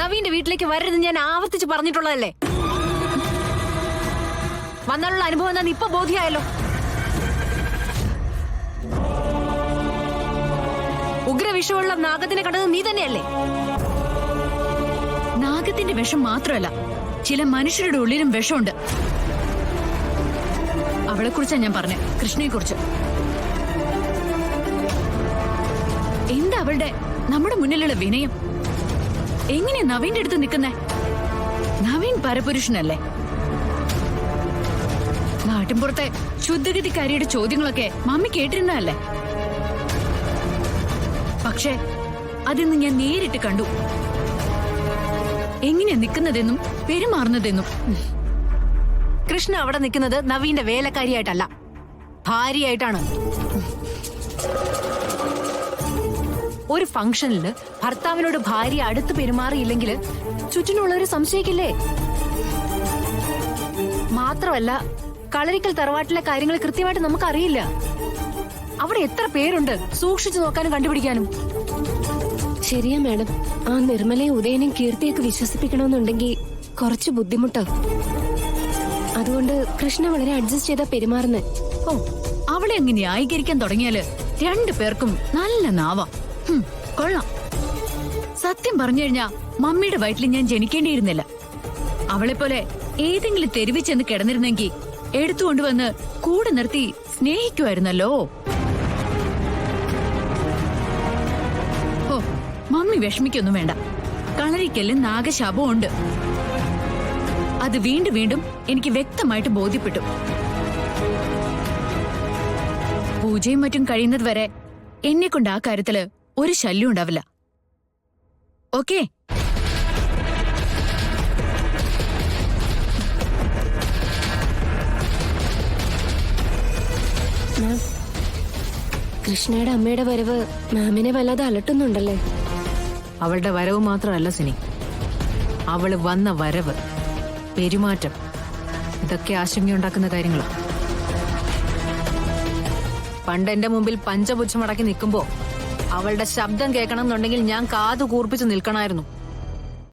നവീന്റെ വീട്ടിലേക്ക് വരരുതെന്ന് ഞാൻ ആവർത്തിച്ച് പറഞ്ഞിട്ടുള്ളതല്ലേ? വന്നാലുള്ള അനുഭവം എന്താന്ന് ഇപ്പൊ ബോധ്യമായല്ലോ. ഉഗ്രവിഷമുള്ള നാഗത്തിനെ കണ്ടത് നീ തന്നെയല്ലേ? നാഗത്തിന്റെ വിഷം മാത്രമല്ല, ചില മനുഷ്യരുടെ ഉള്ളിലും വിഷമുണ്ട്. അവളെ കുറിച്ചാ ഞാൻ പറഞ്ഞ, കൃഷ്ണയെ കുറിച്ച്. എന്താ അവളുടെ നമ്മുടെ മുന്നിലുള്ള വിനയം? എങ്ങനെയാ നവീന്റെ അടുത്ത് നിൽക്കുന്നേ? നവീൻ പരപുരുഷനല്ലേ? നാട്ടിൻപുറത്തെ ശുദ്ധഗതിക്കാരിയുടെ ചോദ്യങ്ങളൊക്കെ മമ്മി കേട്ടിരുന്നതല്ലേ? പക്ഷേ അതിന്ന് ഞാൻ നേരിട്ട് കണ്ടു എങ്ങനെയാ നിൽക്കുന്നതെന്നും പെരുമാറുന്നതെന്നും. കൃഷ്ണ അവിടെ നിൽക്കുന്നത് നവീന്റെ വേലക്കാരിയായിട്ടല്ല, ഭാര്യയായിട്ടാണ്. ഒരു ഫംഗ്ഷനില് ഭർത്താവിനോട് ഭാര്യ അടുത്ത് പെരുമാറിയില്ലെങ്കിൽ ചുറ്റിനുള്ളവര് സംശയിക്കില്ലേ? മാത്രമല്ല, കളരിക്കൽ തറവാട്ടിലെ കാര്യങ്ങൾ കൃത്യമായിട്ട് നമുക്കറിയില്ല. അവിടെ എത്ര പേരുണ്ട് സൂക്ഷിച്ചു നോക്കാനും കണ്ടുപിടിക്കാനും. ശരിയാ മാഡം, ആ നിർമ്മലയും ഉദയനെയും കീർത്തിയൊക്കെ വിശ്വസിപ്പിക്കണമെന്നുണ്ടെങ്കിൽ കുറച്ച് ബുദ്ധിമുട്ടാവും. അതുകൊണ്ട് കൃഷ്ണ വളരെ അഡ്ജസ്റ്റ് ചെയ്താ പെരുമാറുന്നത്. ഓ, അവളെ അങ്ങ് ന്യായീകരിക്കാൻ തുടങ്ങിയാല് രണ്ടു പേർക്കും നല്ല നാവാ. കൊള്ളാം. സത്യം പറഞ്ഞു കഴിഞ്ഞാ മമ്മിയുടെ വയറ്റിൽ ഞാൻ ജനിക്കേണ്ടിയിരുന്നില്ല. അവളെ പോലെ ഏതെങ്കിലും തെരുവിൽ ചെന്ന് കിടന്നിരുന്നെങ്കിൽ എടുത്തുകൊണ്ടുവന്ന് കൂടെ നിർത്തി സ്നേഹിക്കുമായിരുന്നല്ലോ. ഓ, മമ്മി വിഷമിക്കൊന്നും വേണ്ട. കളരിക്കല്ല് നാഗശാപം ഉണ്ട്. അത് വീണ്ടും വീണ്ടും എനിക്ക് വ്യക്തമായിട്ട് ബോധ്യപ്പെട്ടു. പൂജയും മറ്റും കഴിയുന്നത് വരെ എന്നെ കൊണ്ട് ആ കാര്യത്തില് ഒരു ശല്യം ഉണ്ടാവില്ല. ഓക്കേ? കൃഷ്ണയുടെ അമ്മയുടെ വരവ് മാമിനെ വല്ലാതെ അലട്ടുന്നുണ്ടല്ലേ? അവളുടെ വരവ് മാത്രമല്ല സിനി, അവള് വന്ന വരവ്, പെരുമാറ്റം, ഇതൊക്കെ ആശങ്കയുണ്ടാക്കുന്ന കാര്യങ്ങളാണ്. പണ്ട് എന്റെ മുമ്പിൽ പഞ്ചപുച്ഛമടക്കി നിൽക്കുമ്പോ അവളുടെ ശബ്ദം കേൾക്കണം എന്നുണ്ടെങ്കിൽ ഞാൻ കാതു കൂർപ്പിച്ച് നിൽക്കണമായിരുന്നു.